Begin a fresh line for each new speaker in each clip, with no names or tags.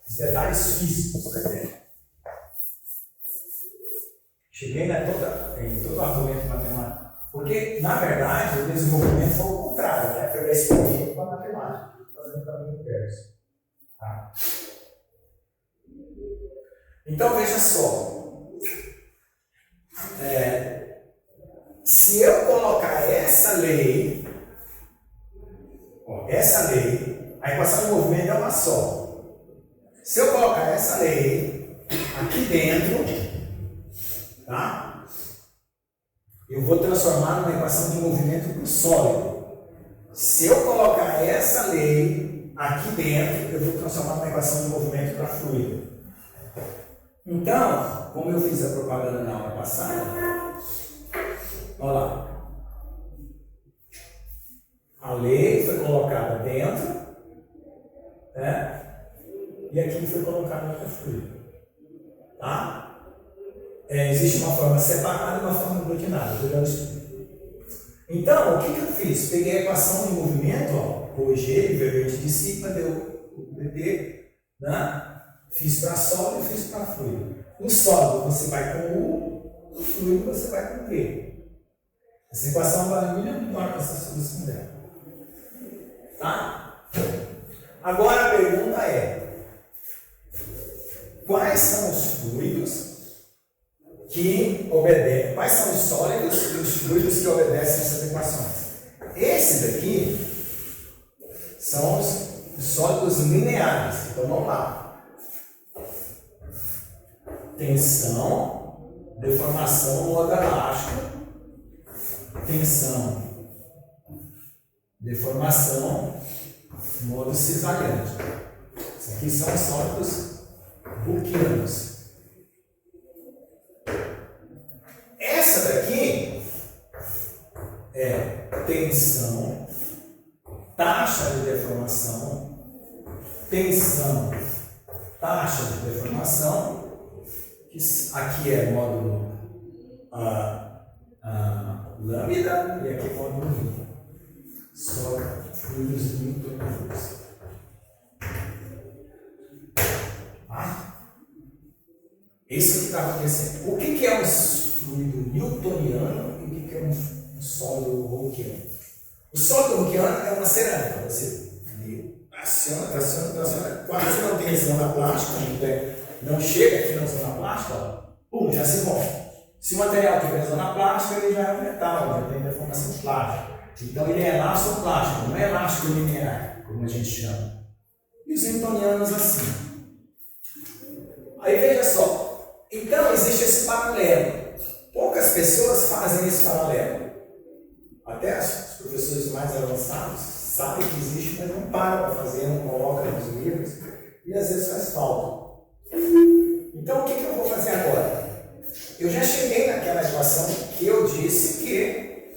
os detalhes físicos da ideia. Cheguei em todo o argumento matemático. Porque, na verdade, o desenvolvimento foi o contrário, né? Foi da experiência para a matemática, fazendo o caminho inverso. Tá? Então, veja só. Se eu colocar essa lei, a equação de movimento é uma só. Se eu colocar essa lei aqui dentro, tá? Eu vou transformar numa equação de movimento para o sólido. Se eu colocar essa lei aqui dentro, eu vou transformar numa equação de movimento para fluido. Então, como eu fiz a propaganda na aula passada, olha lá. A lei foi colocada dentro, né? E aqui foi colocada para fluido. Tá? Existe uma forma separada e uma forma aglutinada. Então, o que eu fiz? Peguei a equação de movimento, corrigi, vermelho de cima, deu o dt, né? Fiz para sólido e fiz para fluido. No sólido você vai com U, no fluido você vai com V. Essa equação vale muito maior que essa solução dela. Tá? Agora a pergunta é: quais são os fluidos que obedecem, quais são os sólidos e os fluidos que obedecem essas equações? Esses daqui são os sólidos lineares. Então vamos lá. Tensão, deformação, modo elástico, tensão, deformação, modo cisalhante. Esses aqui são os sólidos Hookeanos. Essa daqui é tensão, taxa de deformação, tensão, taxa de deformação. Aqui é módulo lambda e aqui é módulo μ. Só fluidos newtonianos. Isso que está acontecendo. O que é um fluido newtoniano e o que é um sólido Hookeano? O sólido Hookeano é uma cerâmica. Você aciona, quase não tem zona plástica, não chega aqui na zona plástica, pum, já se rompe. Se o material tiver zona plástica, ele já é um metal, já tem deformação plástica. Então ele é elástico plástico, não é elástico linear, como a gente chama. E os newtonianos assim. Aí veja só, então existe esse paralelo. Poucas pessoas fazem esse paralelo. Até os professores mais avançados sabem que existe, mas não param para fazer, não colocam nos livros, e às vezes faz falta. Então, o que eu vou fazer agora? Eu já cheguei naquela equação que eu disse que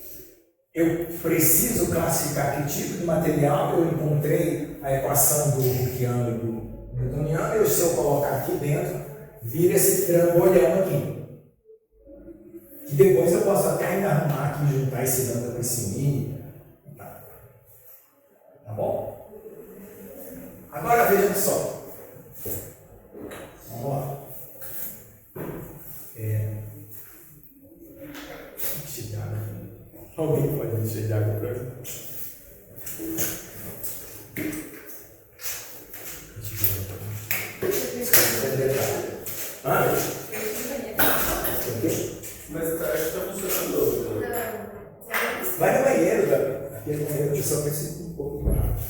eu preciso classificar que tipo de material. Eu encontrei a equação do Hookeano e do newtoniano, e se eu colocar aqui dentro, vira esse trambolhão aqui. Que depois eu posso até ainda arrumar aqui, juntar esse lambda com esse mini. Tá bom? Agora vejam só. Vamos lá. Encher de água. Alguém pode encher de água para mim?
Mas acho que está funcionando.
Vai no banheiro, Davi. Aqui no banheiro eu só preciso um pouco mais rápido.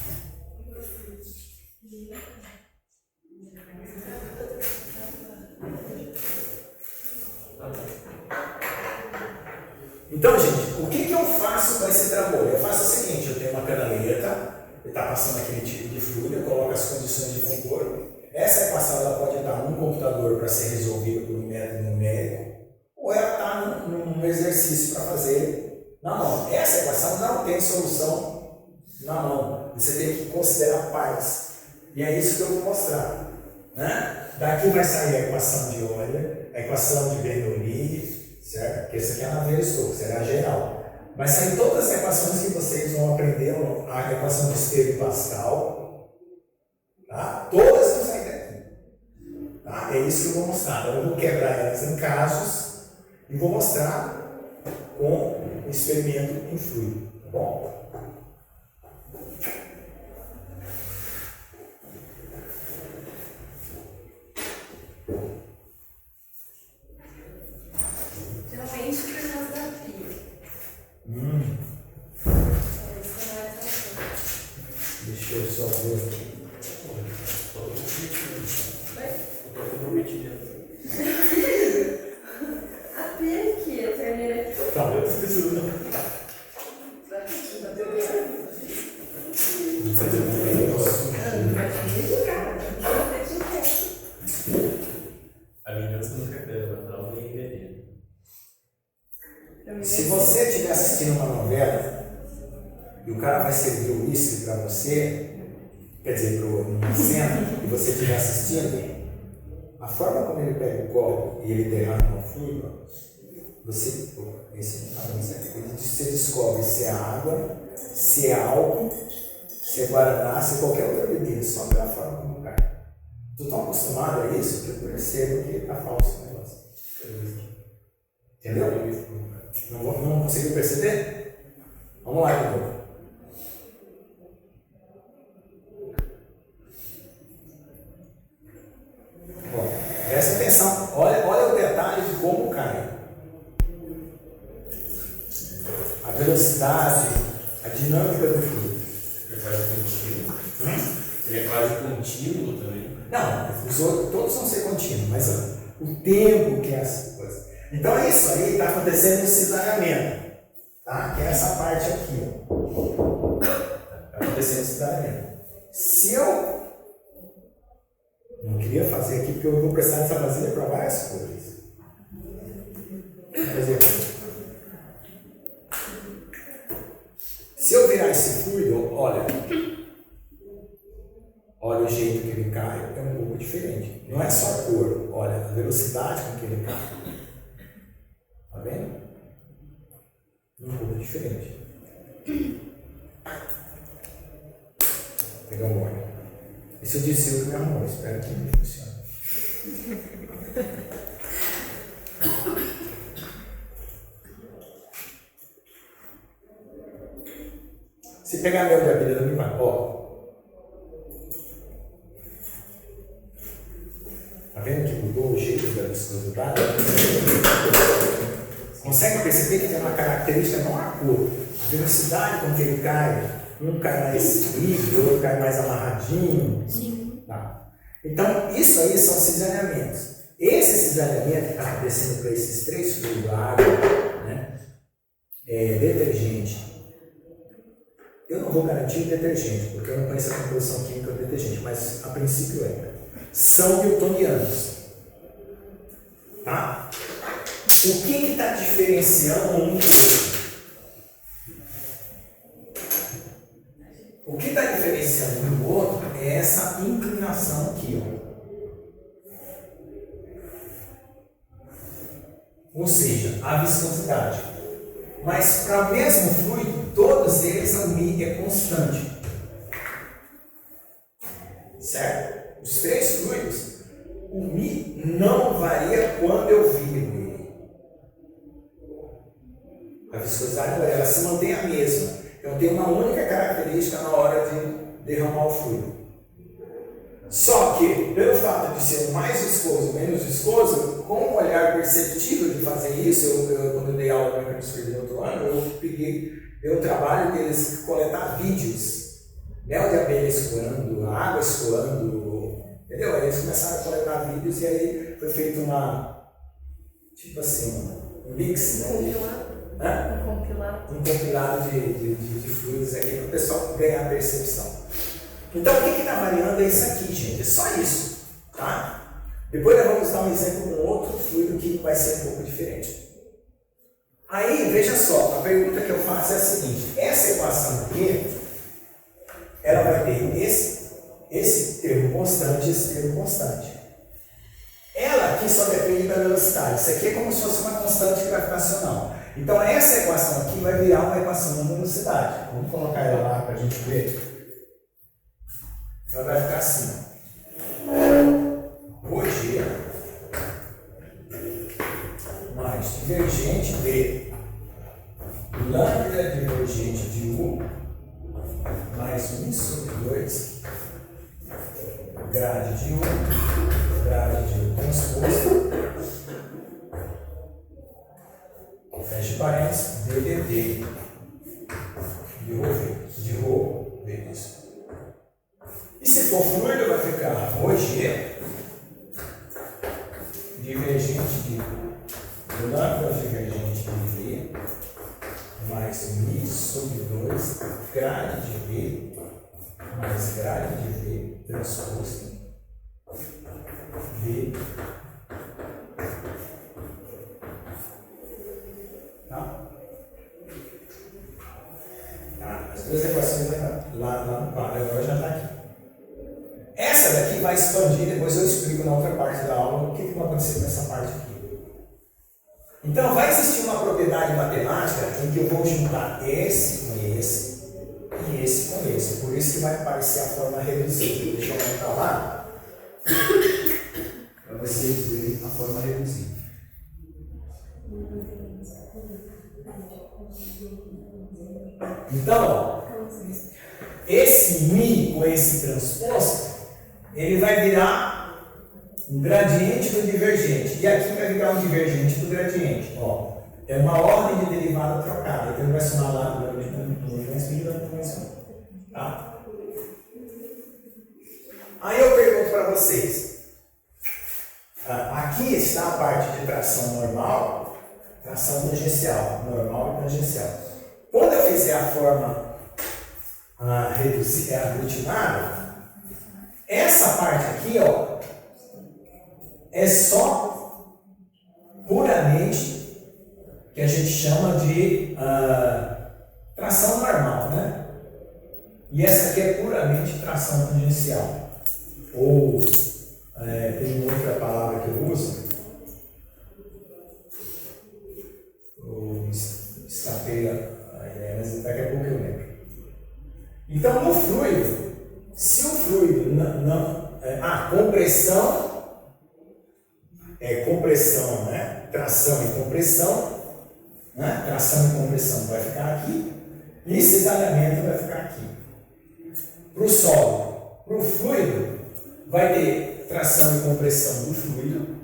Então, gente, o que eu faço com esse trambolho? Eu faço o seguinte: eu tenho uma canaleta, ele está passando aquele tipo de fluido, eu coloco as condições de contorno. Essa equação ela pode estar num computador para ser resolvida por um método numérico, ou ela está num exercício para fazer na mão. Essa equação não tem solução na mão, você tem que considerar partes. E é isso que eu vou mostrar. Né? Daqui vai sair a equação de Euler, a equação de Bernoulli, certo? Porque essa aqui é a Navier-Stokes, será geral. Vai sair todas as equações que vocês vão aprender, a equação de Esteiro e Pascal. Tá? Todas vão sair daqui. É isso que eu vou mostrar. Então, eu vou quebrar elas em casos e vou mostrar com o experimento em fluido. Tá bom?
Geralmente por causa da pia.
Deixa eu só ver aqui.
A pia aqui, a torneira aqui.
Tá.
A vingança nunca pega, mas não nem envenena.
Se você estiver assistindo uma novela e o cara vai servir o uísque para você, quer dizer, numa cena, e você estiver assistindo, a forma como ele pega o copo e ele derrama no fluido, você descobre se é água, se é álcool, se é guaraná, se é qualquer outra bebida, só pela forma como cai. Estou tão acostumado a isso que eu percebo que está falso o negócio. Entendeu? Não conseguiu perceber? Vamos lá de novo. Bom, presta atenção. Olha o detalhe de como cai. A velocidade, a dinâmica do fluido.
Ele é quase contínuo. Ele é quase contínuo também.
Não, os outros todos vão ser contínuos, mas o tempo que é essa coisa. Então isso aí está acontecendo no cisalhamento, tá? Que é essa parte aqui, ó. Está acontecendo no cisalhamento. Se eu não queria fazer aqui, porque eu vou precisar dessa vasilha para várias coisas. Vou fazer aqui. Se eu virar esse fluido, olha o jeito que ele cai, é um pouco diferente. Não é só a cor, olha a velocidade com que ele cai. Tá vendo? Um pouco diferente. Vou pegar um óleo. Esse eu disse eu que me arrumou, espero que não funcione. Se pegar mel de abelha, não vai. Ó. Tá vendo que mudou o jeito da viscosidade? Consegue perceber que tem uma característica, não a cor, a velocidade com que ele cai. Um cai mais livre, o outro cai mais amarradinho.
Sim.
Tá. Então, isso aí são cisalhamentos. Esse cisalhamento que está acontecendo para esses três fluidos, água, né? Detergente. Eu não vou garantir o detergente, porque eu não conheço a composição química do detergente, mas a princípio são newtonianos. Tá? O que está diferenciando um do outro? O que está diferenciando um do outro é essa inclinação aqui, ó. Ou seja, a viscosidade. Mas para o mesmo fluido, todos eles o μ é constante. Certo? Os três fluidos, o μ não varia quando eu viro ele. A viscosidade ela se mantém a mesma. Então tem uma única característica na hora de derramar o fluido. Só que, pelo fato de ser mais viscoso, menos viscoso, com um olhar perceptível de fazer isso, quando eu dei aula no mecanismo fluido no outro ano, eu dei o trabalho deles coletar vídeos, mel de abelha escoando, água escoando, entendeu? Aí eles começaram a coletar vídeos e aí foi feito tipo assim, um mix, né? Um compilado de fluidos aqui para o pessoal ganhar percepção. Então o que está variando é isso aqui, gente, é só isso, tá? Depois nós vamos dar um exemplo com outro fluido que vai ser um pouco diferente. Aí, veja só, a pergunta que eu faço é a seguinte: essa equação aqui, ela vai ter esse termo constante e esse termo constante. Ela aqui só depende da velocidade. Isso aqui é como se fosse uma constante gravitacional. Então essa equação aqui vai virar uma equação de velocidade. Vamos colocar ela lá para a gente ver. Ela vai ficar assim. Hoje grade de U transposto, fecha parênteses, DDT, de rho V disso. E se for fluido, vai ficar ρg divergente de lambda divergente de V mais mi sobre 2 grade de V mais grade de V transposto V. Tá? As duas equações lá no quadro, agora já está aqui. Essa daqui vai expandir, depois eu explico na outra parte da aula o que vai acontecer com essa parte aqui. Então, vai existir uma propriedade matemática em que eu vou juntar esse com esse e esse com esse. Por isso que vai aparecer a forma reduzida. Deixa eu aumentar lá para vocês verem a forma reduzida. Então, ó, esse mi com esse transposto, ele vai virar um gradiente do divergente. E aqui vai virar um divergente do gradiente. Ó, é uma ordem de derivada trocada. Então ele vai somar lá no tá? Aí eu pergunto para vocês. Aqui está a parte de tração normal, tração tangencial, normal e tangencial. Quando eu fizer a forma aglutinada, essa parte aqui, ó, é só puramente que a gente chama de tração normal, né? E essa aqui é puramente tração tangencial. Ou tem outra palavra que eu uso. Escapei a ideia, mas daqui a pouco eu lembro. Então, no fluido, se o fluido compressão, né? Tração e compressão, né? Tração e compressão vai ficar aqui, e cisalhamento vai ficar aqui. Para o sólido, para o fluido, vai ter tração e compressão do fluido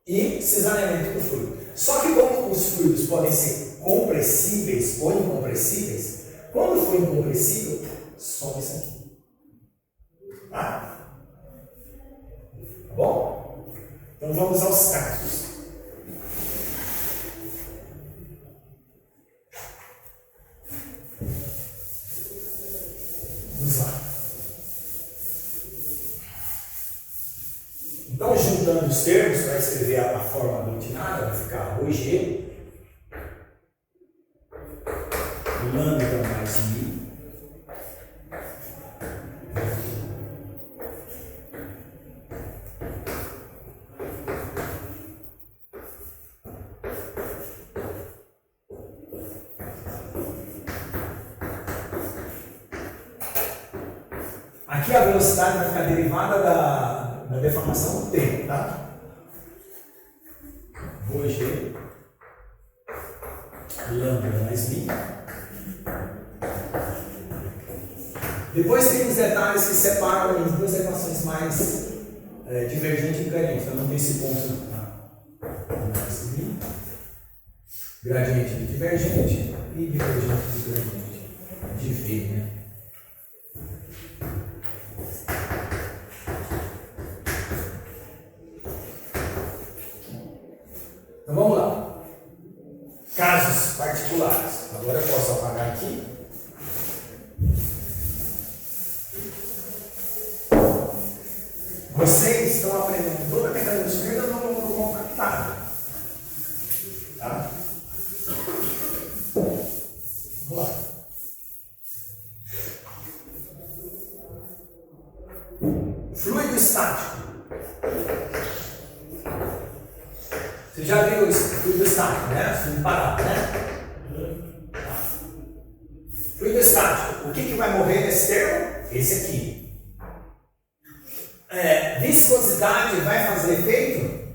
e cisalhamento do fluido. Só que como os fluidos podem ser compressíveis ou incompressíveis, quando for incompressível, some isso aqui. Tá bom? Então vamos aos casos. Vamos lá. Então, juntando os termos para escrever a forma aglutinada, vai ficar ρg, lambda mais mi, aqui a velocidade vai ficar derivada da deformação do tempo, tá? ρg, lambda mais mi. Depois tem os detalhes que separam as duas equações mais divergente e gradiente. Então não tem esse ponto mais mi, gradiente de divergente e divergente de gradiente de V, né? Então vamos lá. Casos particulares. Agora eu posso apagar aqui. Vocês estão aprendendo toda a mecânica dos fluidos no mundo compactado. Tá? Vamos lá. Fluido estático. Você já viu isso? Fluido estático, né? Fluido parado, né? Tá. Fluido estático. O que vai morrer nesse termo? Esse aqui. Viscosidade vai fazer efeito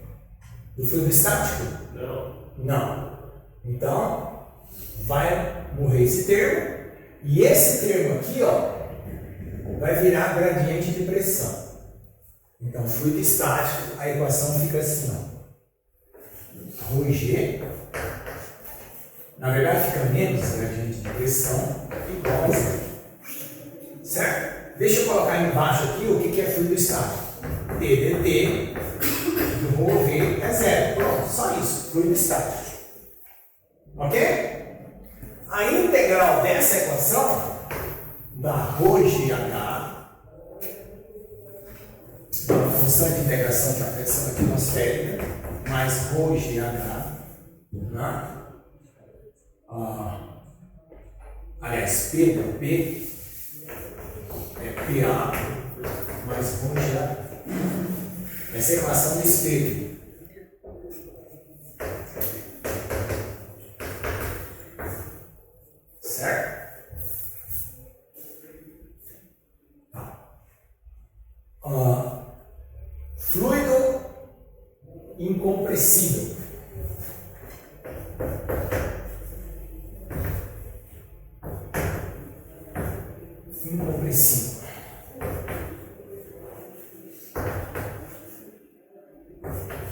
do fluido estático?
Não.
Não. Então, vai morrer esse termo. E esse termo aqui, ó, vai virar gradiente de pressão. Então, fluido estático, a equação fica assim, ó. ρg, na verdade fica menos gradiente de pressão igual a zero. Certo? Deixa eu colocar embaixo aqui o que é fluido estático. d dt do ρv é zero. Pronto, só isso, fluido estático. Ok? A integral dessa equação da ρgh, uma função de integração da pressão atmosférica, mais ρgh, né? Aliás, P do P é PA mais ρgh. Essa é a equação do espelho. Certo? Fluido incompressível. Incompressível.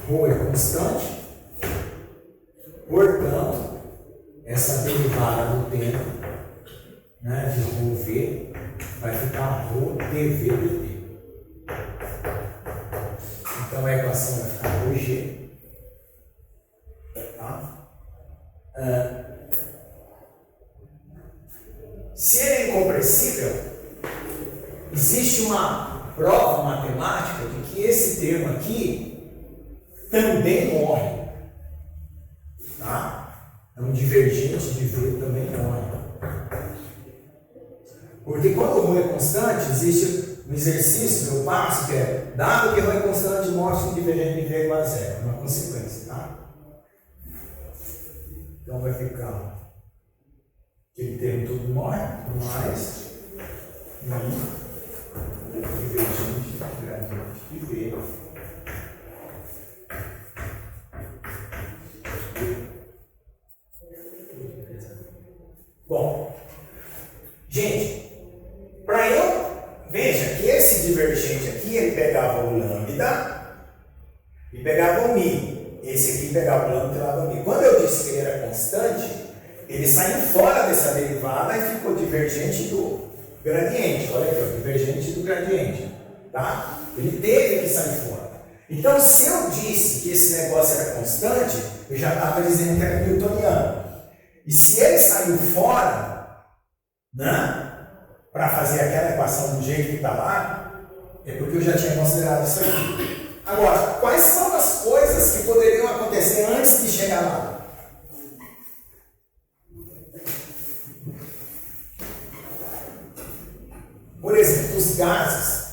Rho é constante, portanto, essa derivada do tempo, né, de ρv vai ficar ρ dv dt. Então a equação vai ficar ρg. Tá? Se ele é incompressível, existe uma prova matemática de que esse termo aqui também morre. Tá? Então, divergente de V também morre. Porque quando o ρ é constante, existe um exercício que eu passo que é, dado que ρ é constante, mostra que divergente de V é igual a zero. É uma consequência, tá? Então vai ficar aquele termo todo morre, mais divergente gradiente de V. Bom, gente, para eu, veja que esse divergente aqui, ele pegava o lambda e pegava o mi. Esse aqui pegava o lambda e pegava o mi. Quando eu disse que ele era constante, ele saiu fora dessa derivada e ficou divergente do gradiente. Olha aqui, ó, divergente do gradiente. Tá? Ele teve que sair fora. Então, se eu disse que esse negócio era constante, eu já estava dizendo que era newtoniano. E se ele saiu fora, né, para fazer aquela equação do jeito que está lá, é porque eu já tinha considerado isso aqui. Agora, quais são as coisas que poderiam acontecer antes de chegar lá? Por exemplo, os gases.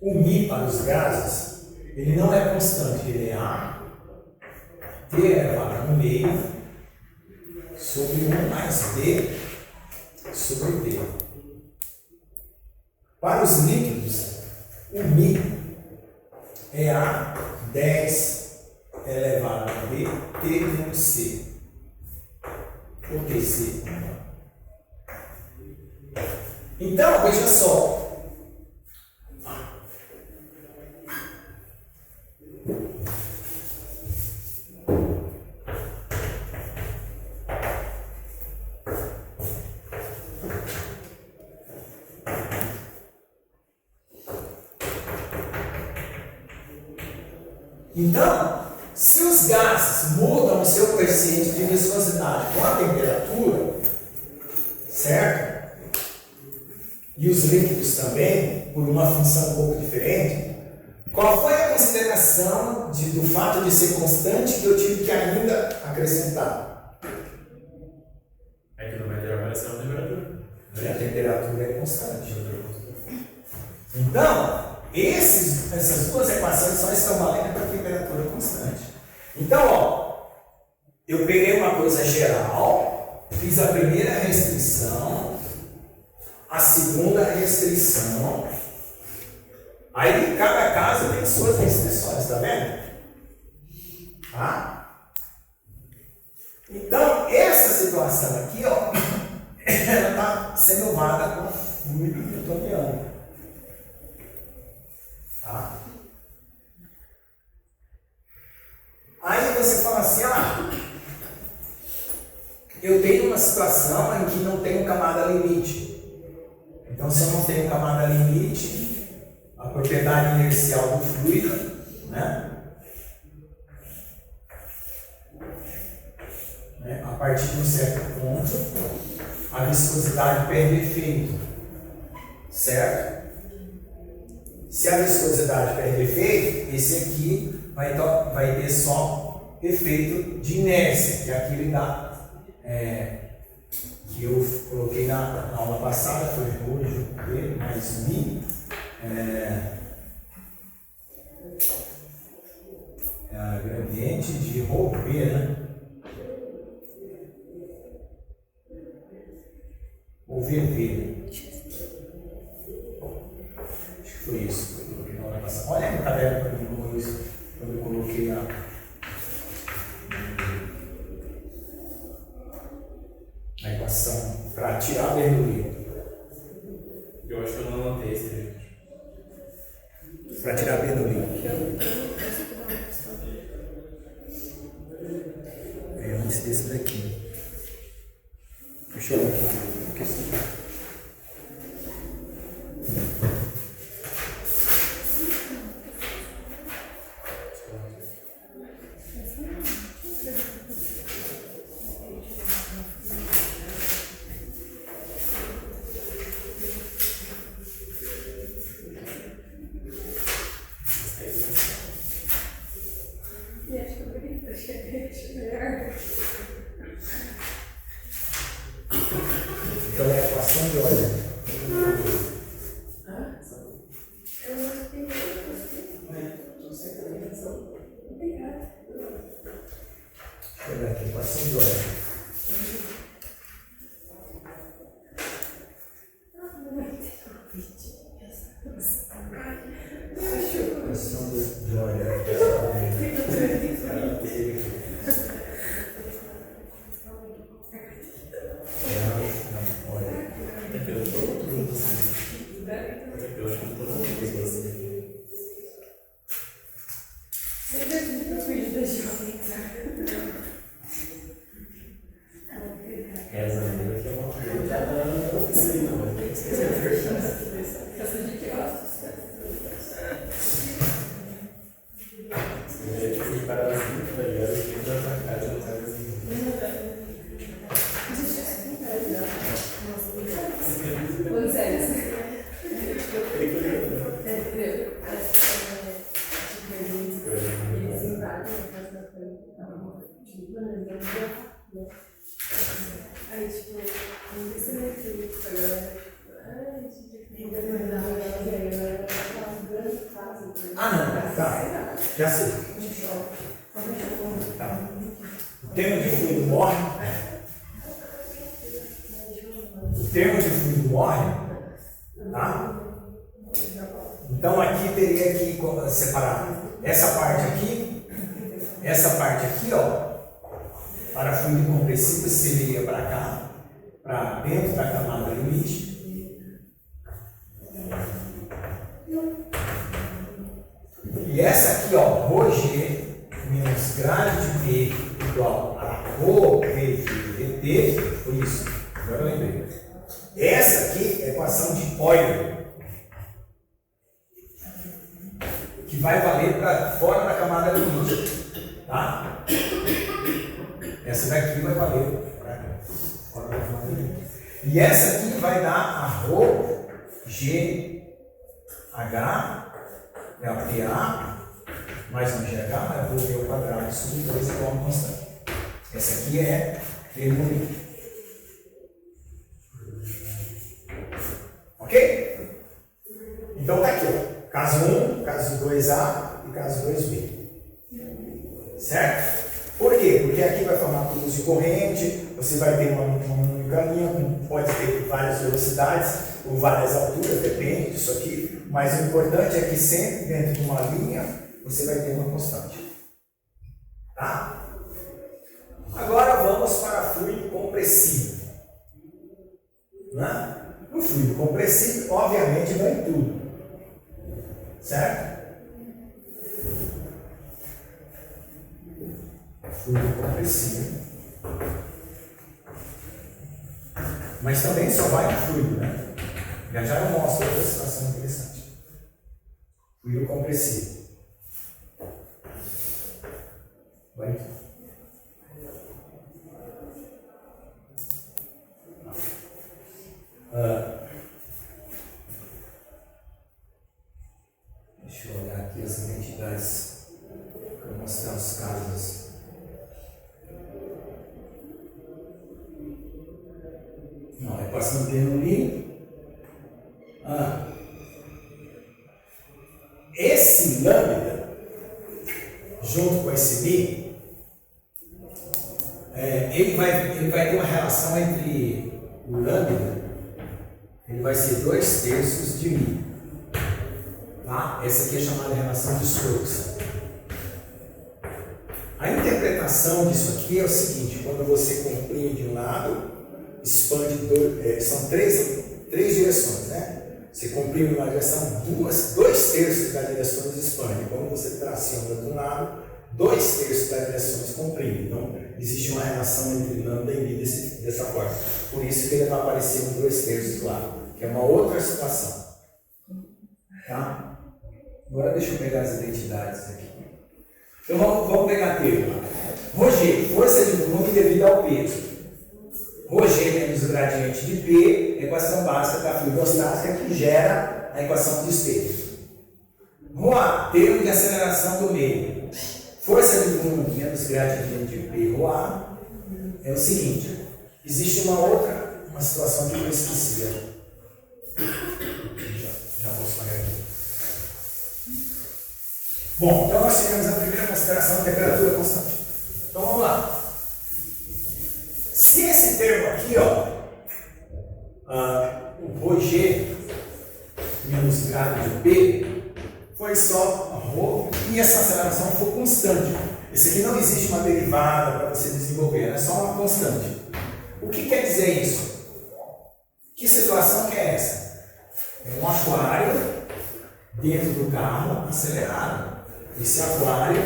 O Mi para os gases, ele não é constante, ele é A, T elevado no meio, sobre 1 mais B sobre T. Para os líquidos, o Mi é A 10 elevado a B, T menos C. Ou TC. Então, veja só. Então, se os gases mudam o seu coeficiente de viscosidade com a temperatura, certo? E os líquidos também, por uma função um pouco diferente, qual foi a consideração do fato de ser constante que eu tive que ainda acrescentar?
É que não vai ter variação da temperatura.
A temperatura é constante. Então, essas duas equações só estão valendo para a temperatura constante. Então, ó, eu peguei uma coisa geral, fiz a primeira restrição, a segunda restrição. Aí, cada caso tem suas restrições, tá vendo? Tá? Então, essa situação aqui, ó, ela está sendo vaga com fluido newtoniano. eu tenho uma situação em que não tenho camada limite. Então, se eu não tenho camada limite, a propriedade inercial do fluido, né? A partir de um certo ponto, a viscosidade perde efeito, certo? Se a viscosidade perde efeito, esse aqui vai ter só efeito de inércia, que é aquele que eu coloquei na aula passada, foi hoje, V mais Mi. É a gradiente de ρB, né? Ou VV. Acho que foi isso que eu coloquei na hora passada. Olha no caderno para mim como isso, quando eu coloquei a equação para tirar a Bernoulli.
Eu acho que eu não anotei esse trecho.
Para tirar a Bernoulli. É antes desse daqui. Deixa eu ver aqui. Então é a equação de ordem. Deixa eu ver aqui, equação de ordem. Equação de ordem.
Essa menina que é uma coisa da oficina, mas tem que esquecer. Eu fui para as 5 da manhã e fui para a casa não sabe assim.
Aí, tipo, não sei
Não, tá. Já sei. Tá. O termo de fluido morre. O termo de fluido morre. Tá? Então aqui teria que separar essa parte aqui, ó. Para fluido compressível, seria para cá, para dentro da camada limite. E essa aqui, ó, ρg menos grade de P igual a ρV dt, foi isso, agora eu lembrei. Essa aqui é a equação de Euler, que vai valer para fora da camada limite, tá? Essa daqui vai valer para fora da camada limite. E essa aqui vai dar a ρ, G, H, é a PA, mais um GH, mais ρ ao quadrado sobre 2 igual a uma constante. Essa aqui é Bernoulli. Ok? Então tá aqui, ó. Caso 1, caso 2A e caso 2B. Certo? Por quê? Porque aqui vai formar tubos de corrente, você vai ter uma única linha, pode ter várias velocidades ou várias alturas, depende disso aqui, mas o importante é que sempre dentro de uma linha você vai ter uma constante. Tá? Agora vamos para fluido compressível. Né? No fluido compressível, obviamente, não é tudo. Certo? Fluido compressível. Mas também só vai no fluido, né? Já já eu mostro outra situação interessante. Fluido compressivo. Vai aqui. Deixa eu olhar aqui as identidades para mostrar os casos. Não, é passando Bernoulli. Esse lambda, junto com esse mi, ele vai ter uma relação entre o lambda, ele vai ser 2/3 de mi. Tá? Essa aqui é chamada de relação de Stokes. A interpretação disso aqui é o seguinte: quando você comprime de um lado, expande são três direções, né? Você comprime uma direção, 2/3 das direções expande. Quando você traciona de um lado, 2/3 das direções comprime. Então, existe uma relação entre lambda e mi dessa forma. Por isso que ele vai aparecer um 2/3 do lado, que é uma outra situação. Tá? Agora deixa eu pegar as identidades aqui. Então vamos pegar termo. Roger, força de volume devido ao peso. Roger menos o gradiente de P, equação básica da fluidostática que gera a equação de esteio. Rho, termo de aceleração do meio. Força de volume menos gradiente de P, Rho, é o seguinte: existe uma situação que eu esqueci. Já vou falar aqui. Bom, então nós tivemos a primeira consideração, temperatura constante. Então vamos lá. Se esse termo aqui, o Roger menos grado de P, foi só ρ e essa aceleração for constante. Esse aqui não existe uma derivada para você desenvolver, é só uma constante. O que quer dizer isso? Que situação que é essa? É um aquário dentro do carro acelerado. Esse aquário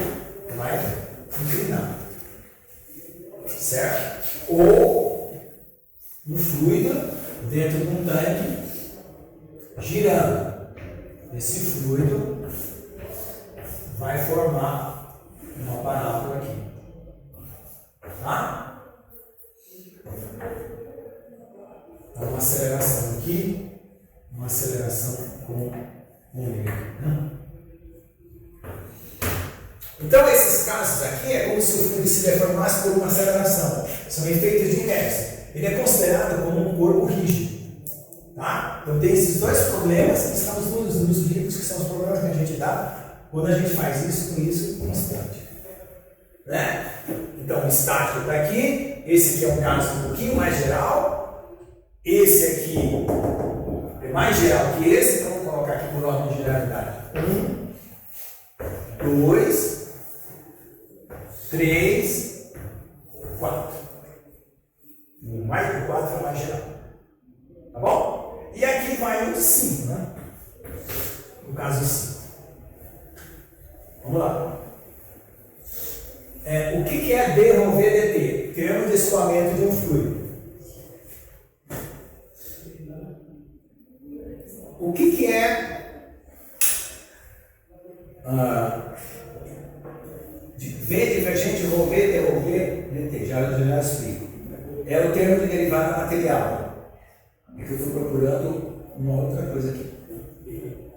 vai inclinar, certo? Ou um fluido dentro de um tanque girando. Esse fluido vai formar uma parábola aqui, tá? Uma aceleração aqui, uma aceleração com ômega, né? Então, esses casos aqui é como se o fluido se deformasse por uma aceleração. São efeitos de inércia. Ele é considerado como um corpo rígido. Tá? Então, tem esses dois problemas que estão nos livros, que são os problemas que a gente dá quando a gente faz isso com isso constante. Né? Então, o estático está aqui. Esse aqui é um caso um pouquinho mais geral. Esse aqui é mais geral que esse. Então, vou colocar aqui por ordem de geralidade. 1, 2, 3, 4. O 4 é mais geral. Tá bom? E aqui vai o 5, né? No caso 5. Vamos lá. O que é DρV/dt? Termo de escoamento de um fluido. O que é V divergente ρV dρV/dt? Já explico. É o termo de derivada material. É que eu estou procurando uma outra coisa aqui.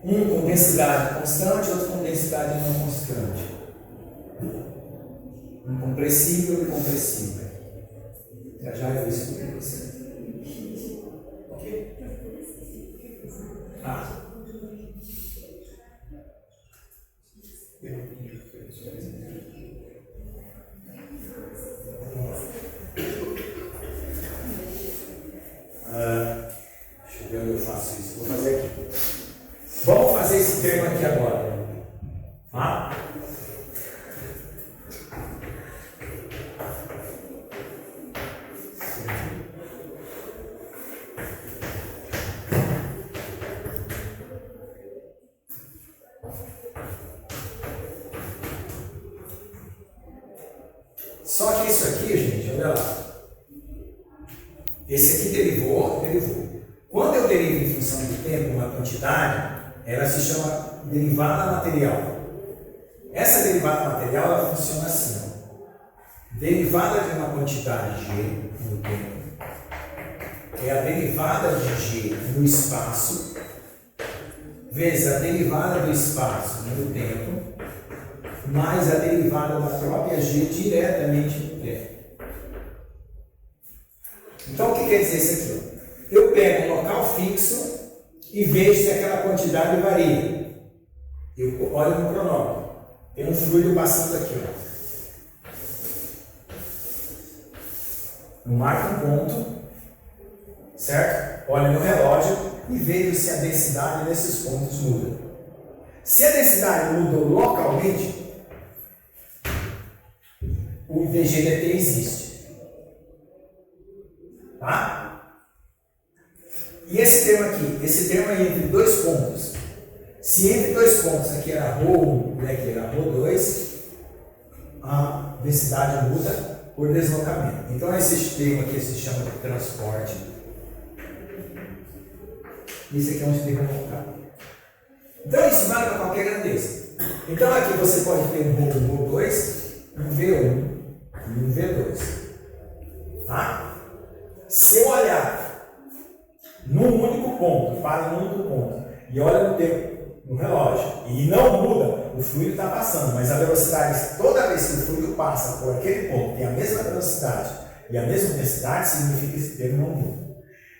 Um com densidade constante, outro com densidade não constante. Um compressível e compressível. Já eu explico para você. Ok? Deixa eu ver onde eu faço isso. Vou fazer aqui. Vamos fazer esse termo aqui agora. Só que isso aqui, gente, olha lá. Esse aqui derivou. Quando eu derivo em função do tempo uma quantidade, ela se chama derivada material. Essa derivada material ela funciona assim. Ó. Derivada de uma quantidade g no tempo é a derivada de g no espaço vezes a derivada do espaço no tempo mais a derivada da própria g diretamente no tempo. Então, o que quer dizer isso aqui? Ó? Eu pego um local fixo e vejo se aquela quantidade varia. Eu olho no cronômetro. Tem um fluido passando aqui. Ó. Eu marco um ponto, certo? Olho no relógio e vejo se a densidade desses pontos muda. Se a densidade mudou localmente, o VGDT existe. Tá? E esse termo aqui? Esse termo é entre dois pontos. Se entre dois pontos aqui era ρ1 e aqui era ρ2, a densidade muda por deslocamento. Então esse termo aqui se chama de transporte. Isso aqui é um termo local. Então isso vale para qualquer grandeza. Então aqui você pode ter um ρ1, ρ2, um V1 e um V2. Tá? Se eu olhar num único ponto, para num único ponto, e olha no tempo, no relógio, e não muda, o fluido está passando, mas a velocidade, toda vez que o fluido passa por aquele ponto, tem a mesma velocidade e a mesma densidade, significa que esse termo não muda.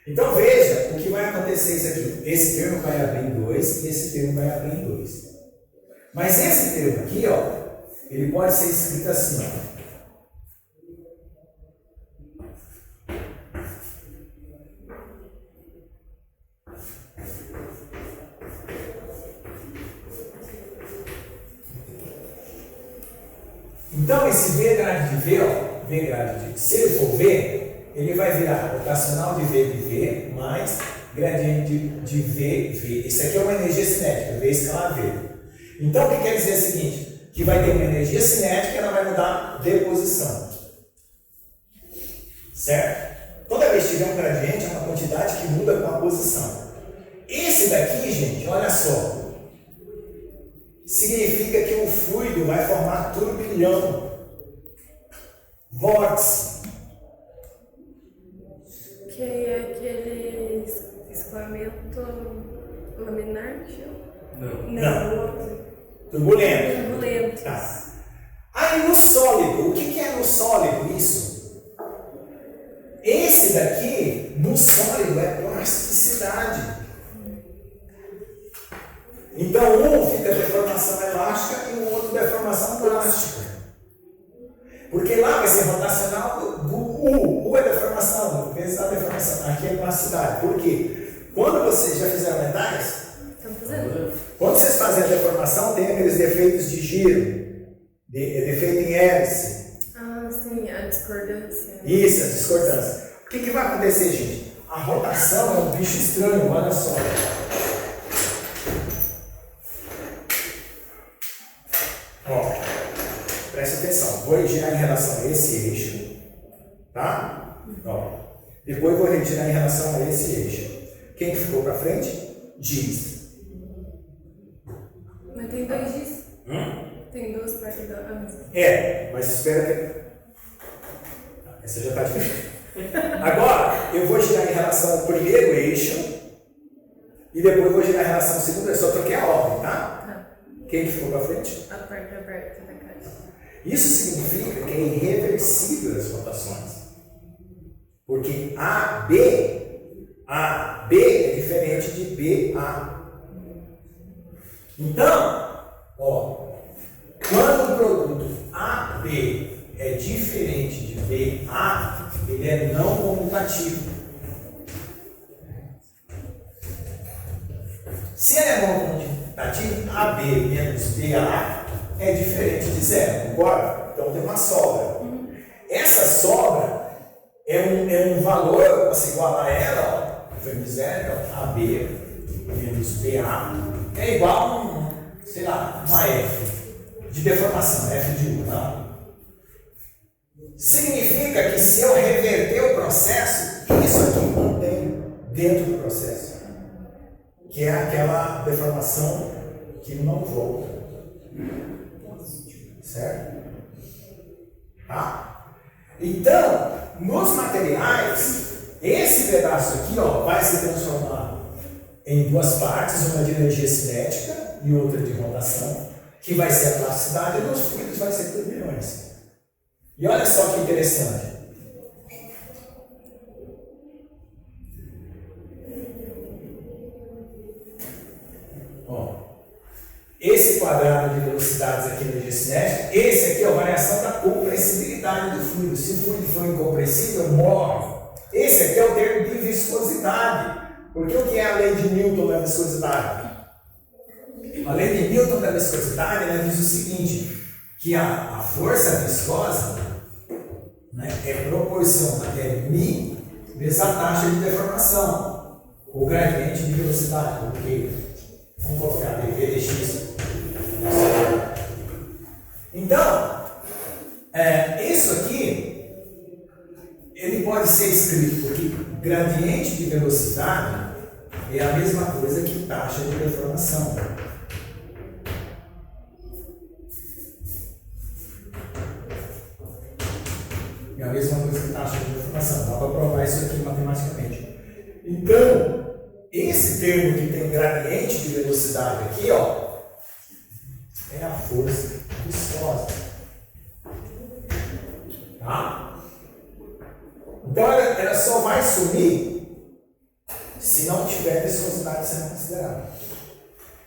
Então veja o que vai acontecer isso aqui. Esse termo vai abrir em 2 e esse termo vai abrir em 2. Mas esse termo aqui, ó, ele pode ser escrito assim, ó. Então esse V grade de V, ó, V grade de, se ele for V, ele vai virar rotacional de V mais gradiente de V. Isso aqui é uma energia cinética, V escalar V. Então o que quer dizer o seguinte? Que vai ter uma energia cinética e ela vai mudar de posição. Certo? Toda vez que tiver um gradiente é uma quantidade que muda com a posição. Esse daqui, gente, olha só. Significa que o fluido vai formar turbilhão, vórtice.
Que é aquele escoamento laminar?
Não. Turbulento.
Turbulento.
Tá. Aí no sólido, o que é no sólido isso? Esse daqui, no sólido, é plasticidade. Então, um fica deformação elástica e o outro deformação plástica. Porque lá vai ser rotacional do U. U é deformação, vezes a deformação. Aqui é plasticidade. Por quê? Quando vocês já fizeram metais,
Estão fazendo?
quando vocês fazem a deformação, tem aqueles defeitos de giro, defeito em hélice.
Ah, sim, a discordância.
Isso, a discordância. O que vai acontecer, gente? A rotação é um bicho estranho, olha só. Ó, presta atenção, vou girar em relação a esse eixo, tá? Ó, depois vou girar em relação a esse eixo. Quem que ficou para frente? Giz.
Mas tem dois Gs? Tem duas partes da mesma.
É, mas espera que... Essa já está diferente. Agora, eu vou girar em relação ao primeiro eixo e depois vou girar em relação ao segundo eixo. Só troquei a ordem, tá? Quem que ficou para frente?
A parte aberta da caixa.
Isso significa que é irreversível as rotações. Porque AB é diferente de BA. Então, ó, quando o produto AB é diferente de BA, ele é não comutativo. Se ele é não comutativo, AB menos BA é diferente de zero, concorda? Então tem uma sobra. Essa sobra é um valor, para se igualar a ela, ó, foi de zero, então AB menos BA é igual a sei lá, uma F de deformação, F de 1, não? significa que se eu reverter o processo, isso aqui mantém dentro do processo, que é aquela deformação que não volta. Certo? Tá? Então, nos materiais, esse pedaço aqui vai se transformar em duas partes, uma de energia cinética e outra de rotação, que vai ser a plasticidade, e nos fluidos vai ser turbilhões. E olha só que interessante. Esse quadrado de velocidades aqui no energia cinética, esse aqui é a variação da compressibilidade do fluido. Se o fluido for incompressível, morre. Esse aqui é o termo de viscosidade. Porque o que é a lei de Newton da viscosidade? A lei de Newton da viscosidade, ela diz o seguinte, que a força viscosa, né, é proporcional, μ vezes a taxa de deformação, o gradiente de velocidade, porque vamos colocar dv dx. Então, isso aqui, ele pode ser escrito porque gradiente de velocidade é a mesma coisa que taxa de deformação. É a mesma coisa que taxa de deformação. Dá para provar isso aqui matematicamente. Então, esse termo que tem gradiente de velocidade aqui, é a força viscosa. Tá? Então, ela só vai sumir se não tiver viscosidade sendo considerada.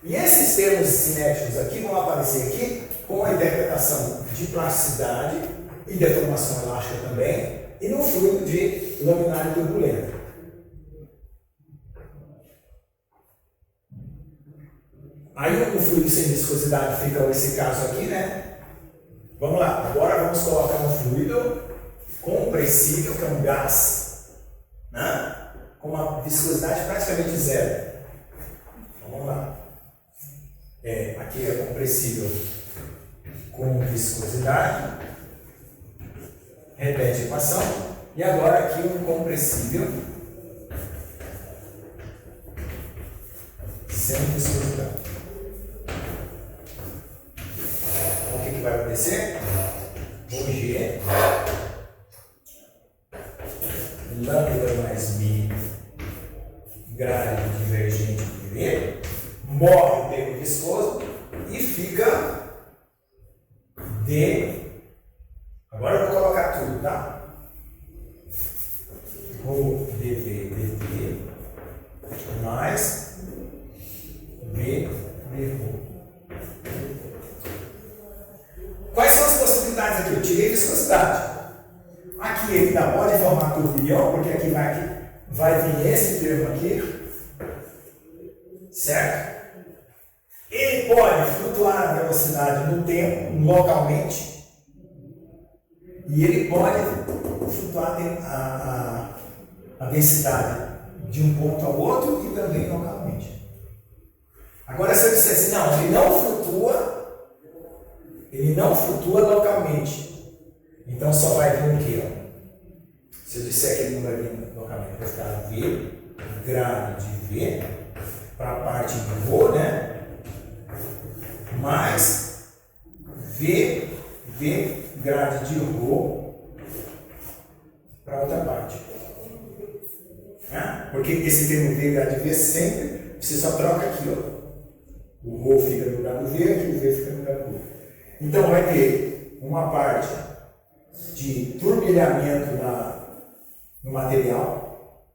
E esses termos cinéticos aqui vão aparecer aqui com a interpretação de plasticidade e deformação elástica também, e no fluido de laminar e turbulento. Aí o fluido sem viscosidade fica esse caso aqui, né? Vamos lá, agora vamos colocar um fluido compressível, que é um gás, né? Com uma viscosidade praticamente zero. Então, vamos lá. Aqui é compressível com viscosidade. Repete a equação. E agora aqui um compressível sem viscosidade. O que vai acontecer? G lambda mais μ grade divergente de V, morre o termo viscoso e fica D. Agora eu vou colocar tudo, tá? Rho dV dt mais V dρ. Quais são as possibilidades aqui? Eu tirei viscosidade. Aqui ele ainda pode formar turbilhão, porque aqui vai vir esse termo aqui. Certo? Ele pode flutuar a velocidade no tempo, localmente. E ele pode flutuar a densidade de um ponto ao outro e também localmente. Agora, se eu disser assim, não, ele não flutua localmente. Então só vai vir o quê? Se eu disser que ele não vai vir localmente, vai ficar V, grade de V, para a parte de Rho, né? Mais V grade de Rho para outra parte. Né? Porque esse termo V grade de V sempre, você só troca aqui, O Rho fica no lugar do V, aqui o V fica no lugar do Rho. Então vai ter uma parte de turbilhamento no material,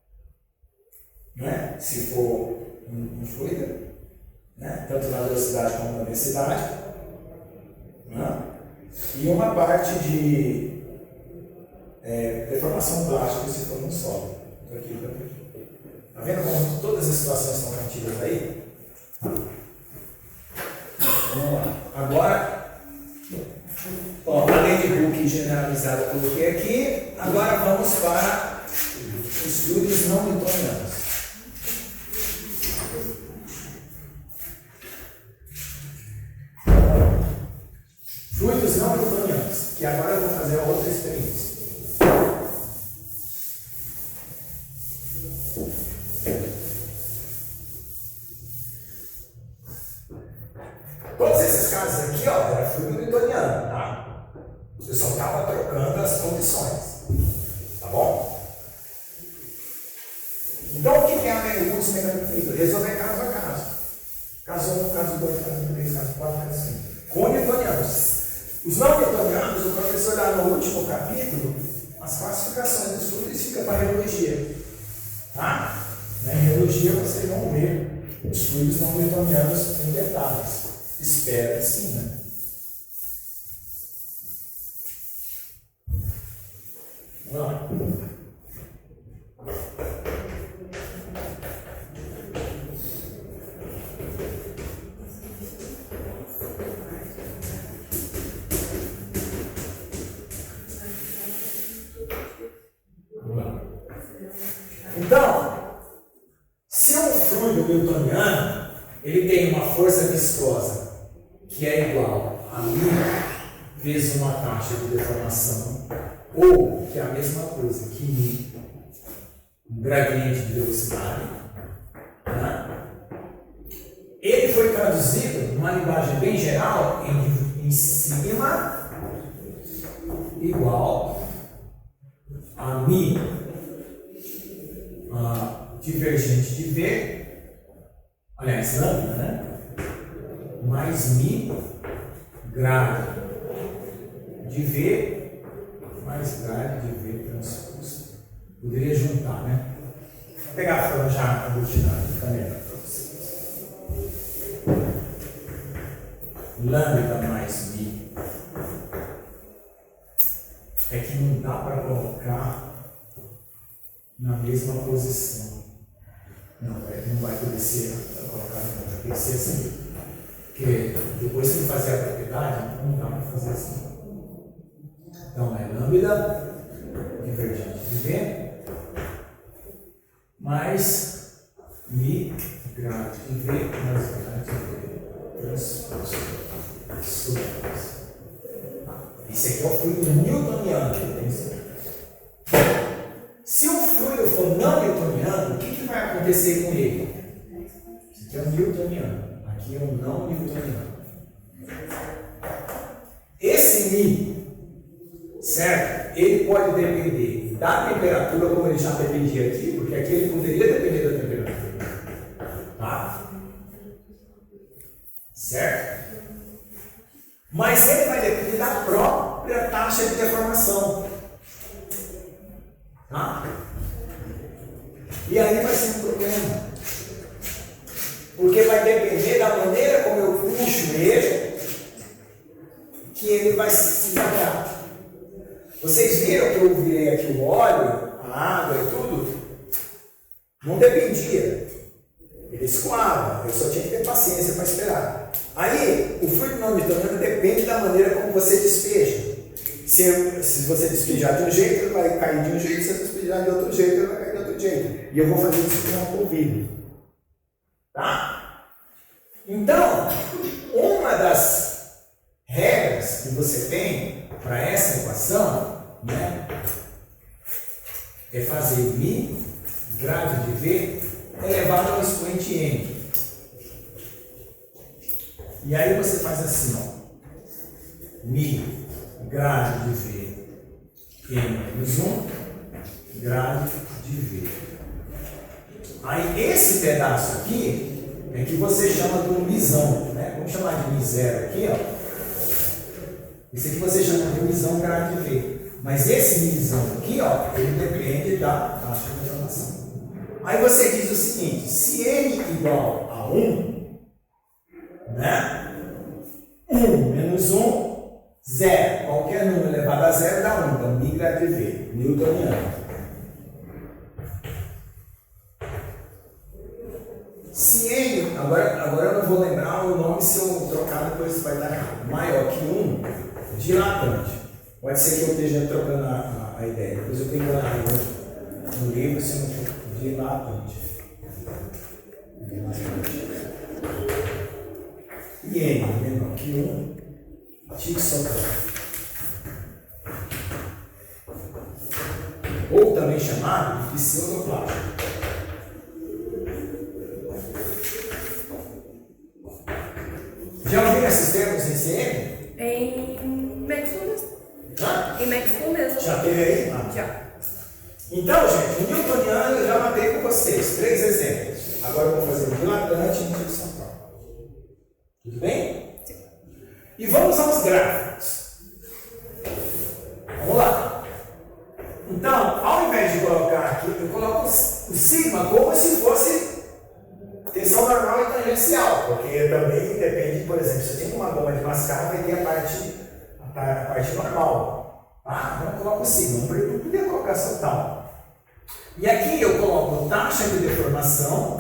né? Se for um fluido, né? Tanto na velocidade como na densidade, né? E uma parte de deformação plástica se for um solo. Tá vendo como todas as situações estão contidas aí? Vamos lá. Agora, a lei de Hooke generalizada eu coloquei aqui. Agora vamos para os fluidos não newtonianos. Fluidos não newtonianos, que agora eu vou fazer a outra experiência. Todos esses casos aqui, ó, era fluido newtoniano, tá? Eu só estava trocando as condições, tá bom? Então, o que é o curso mecânico fluido? Resolver caso a caso. Caso 1, caso 2, caso 3, caso 4, caso 5. Com newtonianos. Os não newtonianos, o professor dá no último capítulo as classificações dos fluidos e fica para a reologia. Tá? Na reologia vocês vão ver os fluidos não newtonianos em detalhes. Espero que sim, né? Vamos lá. Então, se um fluido newtoniano ele tem uma força viscosa que é igual a μ vezes uma taxa de deformação, ou que é a mesma coisa que μ, um gradiente de velocidade, né? Ele foi traduzido numa linguagem bem geral em cima igual a μ divergente de V, aliás, lambda, né? Mais μ grade de V mais grade de V transposto. Poderia juntar, né? Vou pegar a forma já aglutinada, fica melhor para vocês. Lambda mais μ. É que não dá para colocar na mesma posição. Não vai poder ser colocado, não. Tem que ser assim. Porque depois que ele fazer a propriedade, não dá para fazer assim. Então é lambda divergente de V mais μ grade de V mais grade de V transposto sobre isso. Esse aqui é o fluido newtoniano que tem isso. Se o fluido for não newtoniano, o que vai acontecer com ele? Esse aqui é o newtoniano, aqui é o não newtoniano. Esse μ, certo? Ele pode depender da temperatura, como ele já dependia aqui, porque aqui ele poderia depender da temperatura. Tá? Certo? Mas ele vai depender da própria taxa de deformação. Tá? E aí vai ser um problema. Porque vai depender da maneira como eu puxo ele, que ele vai se espalhar. Vocês viram que eu virei aqui o óleo, a água e tudo? Não dependia. Ele escoava. Eu só tinha que ter paciência para esperar. Aí, o fluido não newtoniano depende da maneira como você despeja. Se você despejar de um jeito, ele vai cair de um jeito. Se você despejar de outro jeito, ele vai cair de outro jeito. E eu vou fazer isso com uma polvilha. Tá? Então, uma das regras que você tem para essa equação, né, é fazer μ grade de V elevado ao expoente n. E aí você faz assim, ó. μ grade de V n menos 1 grade de V. Aí esse pedaço aqui é que você chama de um misão, né? Vamos chamar de mi0 aqui, ó. Esse aqui você chama de misão grade de V. Mas esse misão aqui, ó, ele depende da taxa de deformação. Aí você diz o seguinte: se n igual a 1, né? 1 menos 1, 0. Qualquer número elevado a 0 dá 1. Então, μ grade de V, newtoniano. Se n, agora eu não vou lembrar o nome, se eu trocar depois vai dar errado. Maior que 1, dilatante. Pode ser que eu esteja trocando a ideia. Depois eu tenho no livro, se não for dilatante. E n menor que 1, tinha que soltar. também chamado de pseudoplástico. Já ouviram esses termos em CM?
Em Maxwell mesmo.
Hã?
Em Maxwell mesmo.
Já teve aí?
Já.
Então, gente, o newtoniano eu já matei com vocês. 3 exemplos. Agora eu vou fazer um dilatante e indução própria. Tudo bem?
Sim.
E vamos aos gráficos. Vamos lá. Então, ao invés de colocar aqui, eu coloco o sigma como se fosse tensão normal e tangencial, porque também depende, por exemplo, se eu tenho uma goma de mascar, vai ter a parte normal. Tá? Então eu coloco o sigma, não podia colocar só tal. E aqui eu coloco taxa de deformação,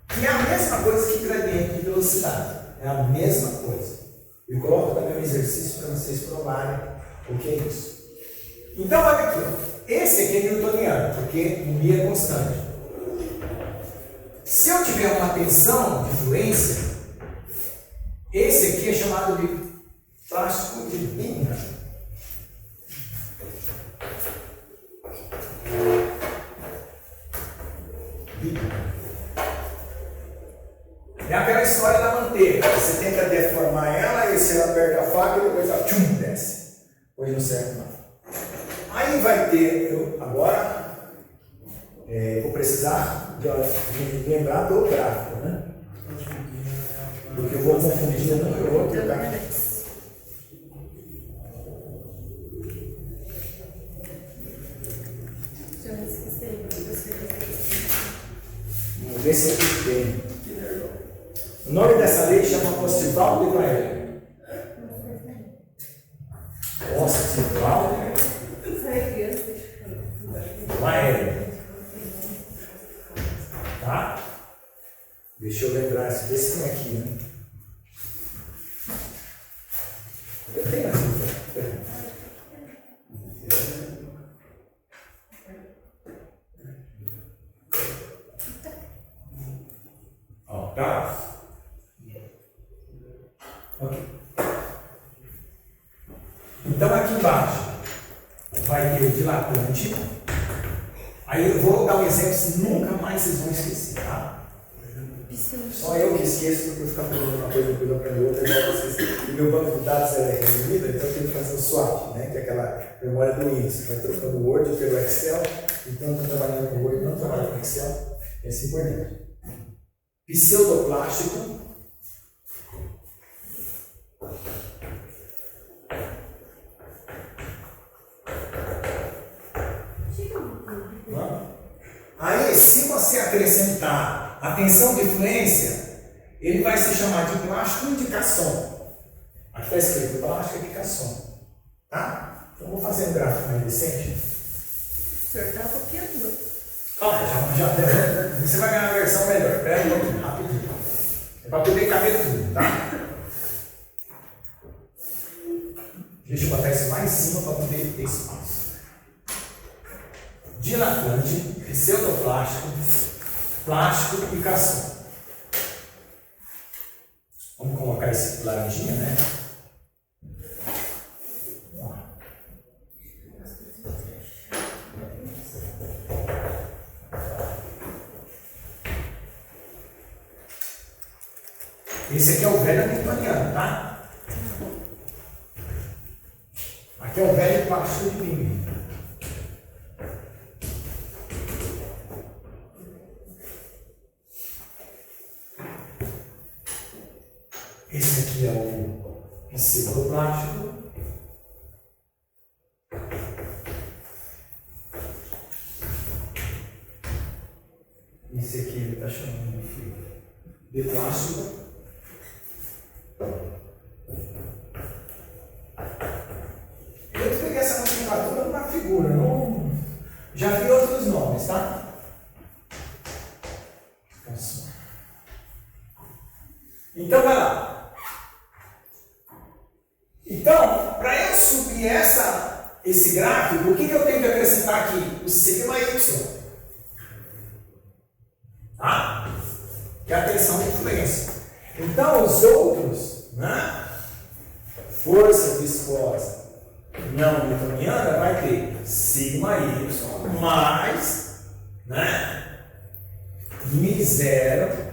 que é a mesma coisa que gradiente de velocidade. É a mesma coisa. Eu coloco também um exercício para vocês provarem o que é isso. Então, olha aqui, ó. Esse aqui é newtoniano, porque o μ é constante. Se eu tiver uma tensão de fluência, esse aqui é chamado de plástico de Bingham. É aquela história da manteiga. Você tenta deformar ela, e você aperta a faca e depois ela tchum, desce. Hoje não serve não. Aí vai ter, agora vou precisar de lembrar do gráfico, né? Porque eu vou confundir um com o outro, tá?
Já me esqueci.
Vamos ver se aqui tem. O nome dessa lei chama Ostival de Glaer. Ostival de Glaer. Tá? Deixa eu lembrar, vê se tem aqui, né? Eu tenho aqui. Ó, tá? Ok. Então aqui embaixo vai ter o dilatante. Aí eu vou dar um exemplo, se nunca mais vocês vão esquecer, tá? Só eu que esqueço, porque eu ficar fazendo uma coisa, depois eu aprendo outra, igual vocês. E meu banco de dados é resumido, então eu tenho que fazer o swap, né? Que é aquela memória do Windows. Você vai trocando o Word pelo Excel, então estou trabalhando com o Word, não trabalho com Excel, e assim por diante. Pseudoplástico. Aí, se você acrescentar a tensão de fluência, ele vai se chamar de plástico indicação. Aqui está escrito plástico indicação. Tá? Então, vou fazer um gráfico mais decente.
O senhor está copiando?
Já, você vai ganhar uma versão melhor. Espera aí um pouquinho, rapidinho. É para poder caber tudo, tá? Deixa eu botar isso mais em cima para poder ter espaço. Dilatante, pseudoplástico, plástico e cação. Vamos colocar esse laranjinha, né? Esse aqui é o velho newtoniano, tá? Aqui é o velho plástico de Bingham. Esse aqui é o pseudoplástico. Esse aqui ele está chamando de plástico. Eu peguei essa nomenclatura numa figura, não... já vi outros nomes, tá? Então vai lá. Então, para eu subir esse gráfico, o que eu tenho que acrescentar aqui? O sigma y. Tá? Que é a tensão de influência. Então, os outros, né? Força viscosa, não newtoniana vai ter sigma y mais, né, μ0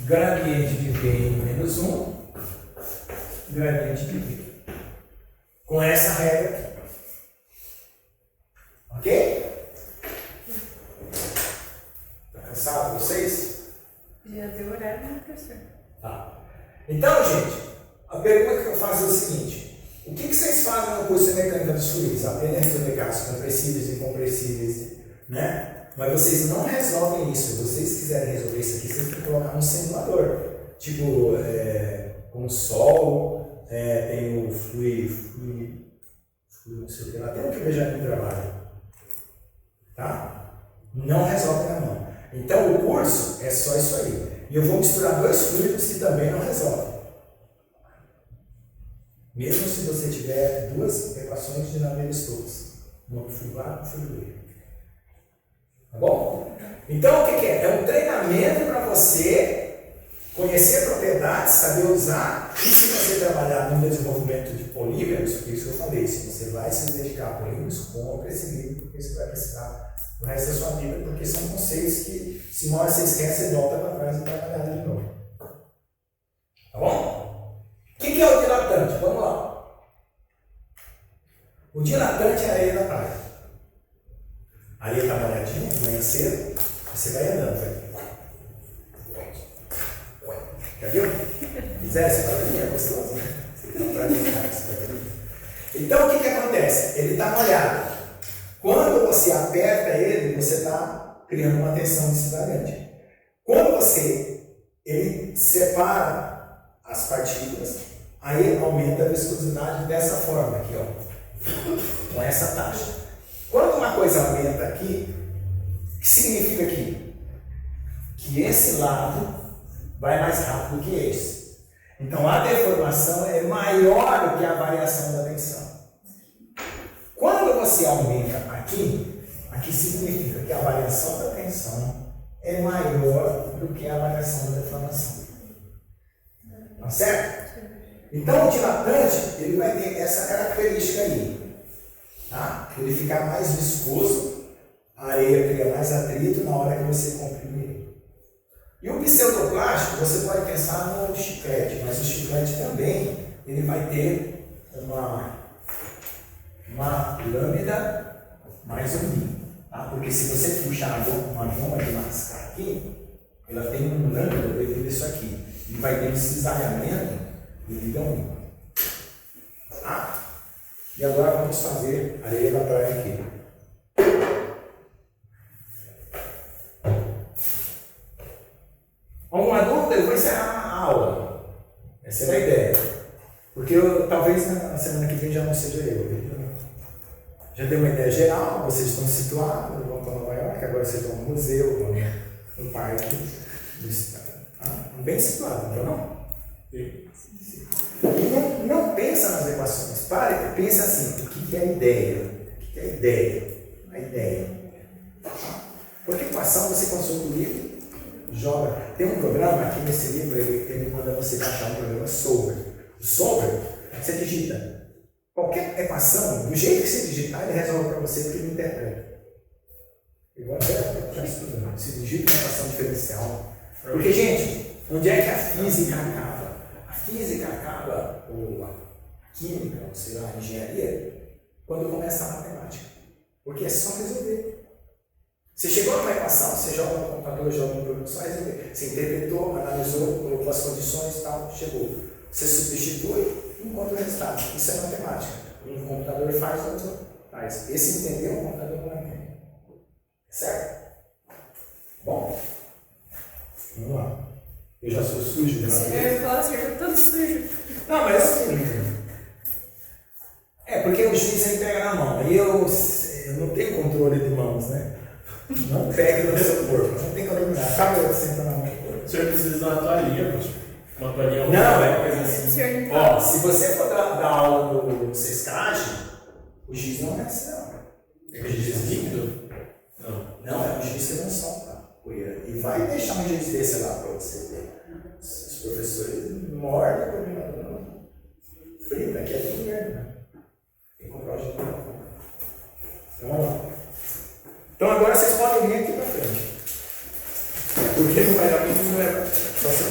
gradiente de V menos 1 gradiente de V. Com essa regra aqui. Ok? Tá cansado vocês?
Já deu horário, né, professor?
Tá. Então, gente, a pergunta que eu faço é o seguinte: o que vocês fazem no curso de mecânica dos fluidos? Aprendem a resolver casos compressíveis e incompressíveis, né? Mas vocês não resolvem isso. Se vocês quiserem resolver isso aqui, vocês têm que colocar no simulador. Tipo, com o sol, tem o fluido, não sei o que lá, tem o que veja no trabalho. Tá? Não resolve na mão. Então, o curso é só isso aí. E eu vou misturar dois fluidos que também não resolvem. Mesmo se você tiver duas equações de Navier-Stokes. Uma para o fluido A e para o fluido B. Tá bom? Então, o que é? É um treinamento para você conhecer propriedades, saber usar. E se você trabalhar no desenvolvimento de polímeros, por isso que eu falei, se você vai se dedicar a polímeros, compre esse livro, porque você vai precisar o resto da sua vida, porque são conceitos que, se uma hora você esquece, você volta para trás e trabalhar de novo. Tá bom? O que é o dilatante? Vamos lá. O dilatante é a areia da praia. A areia está molhadinha, de manhã cedo, você vai andando, velho. Já viu? Fizer esse barulhinho, é gostoso, né? Então, o que acontece? Ele está molhado. Quando você aperta ele, você está criando uma tensão nesse gradiente. Quando ele separa as partículas, aí aumenta a viscosidade dessa forma aqui, ó, com essa taxa. Quando uma coisa aumenta aqui, o que significa aqui? Que esse lado vai mais rápido que esse. Então a deformação é maior do que a variação da tensão. Quando você aumenta aqui significa que a variação da tensão é maior do que a variação da deformação. Tá certo? Então o dilatante ele vai ter essa característica aí. Tá? Ele fica mais viscoso, a areia cria mais atrito na hora que você comprime ele. E o pseudoplástico, você pode pensar no chiclete, mas o chiclete também ele vai ter uma lâmina mais unida. Tá? Porque se você puxar uma goma de mascar aqui, ela tem um lâmina devido a isso aqui. E vai ter um cisalhamento devido ao único. Tá? E agora vamos fazer a areia da praia aqui. Alguma dúvida? Eu vou encerrar a aula. Essa é a ideia. Porque talvez na semana que vem já não seja eu. Já dei uma ideia geral, vocês estão situados, vão para Nova York, agora vocês vão no museu, vão no parque do estado. Bem situado, então não? E não pensa nas equações. Pensa assim, o que é a ideia? O que é a ideia? A ideia. Porque equação você consulta o livro, joga. Tem um programa aqui nesse livro, ele manda você baixar um programa Solver. O Solver, você digita qualquer equação, do jeito que você digitar, ele resolve para você porque ele interpreta. Igual até já estudando. Se digita uma equação diferencial. Porque, gente, onde é que a física acaba? A física acaba, ou a química, ou sei lá, a engenharia, quando começa a matemática. Porque é só resolver. Você chegou numa equação, você joga no computador, joga no programa, só resolver. Você interpretou, analisou, colocou as condições e tal, chegou. Você substitui, encontra o resultado. Isso é matemática. Um computador faz, o outro faz. Esse entendeu, o computador não entende. Certo? Bom, vamos lá. Eu já sou sujo, né?
Eu falo assim, eu tô todo sujo.
Não, mas assim. Porque o juiz ele pega na mão. Aí eu não tenho controle de mãos, né? Não pegue no seu corpo. Não tem que dominar. Acaba sentando na mão do corpo.
O senhor precisa de uma toalhinha, professor. Uma toalhinha.
Não,
coisa assim.
Ó, se você for dar aula no sescagem, o giz não é assim, não.
É giz líquido? Não.
Não, é um giz que não solta poeira. E vai deixar um giz desse lá para você ver. Os professores mordem o coordenador. Frio, daqui é tudo inverno, né? Tem que comprar o giz Então agora vocês podem vir aqui para frente. Porque não vai dar muito, não é só você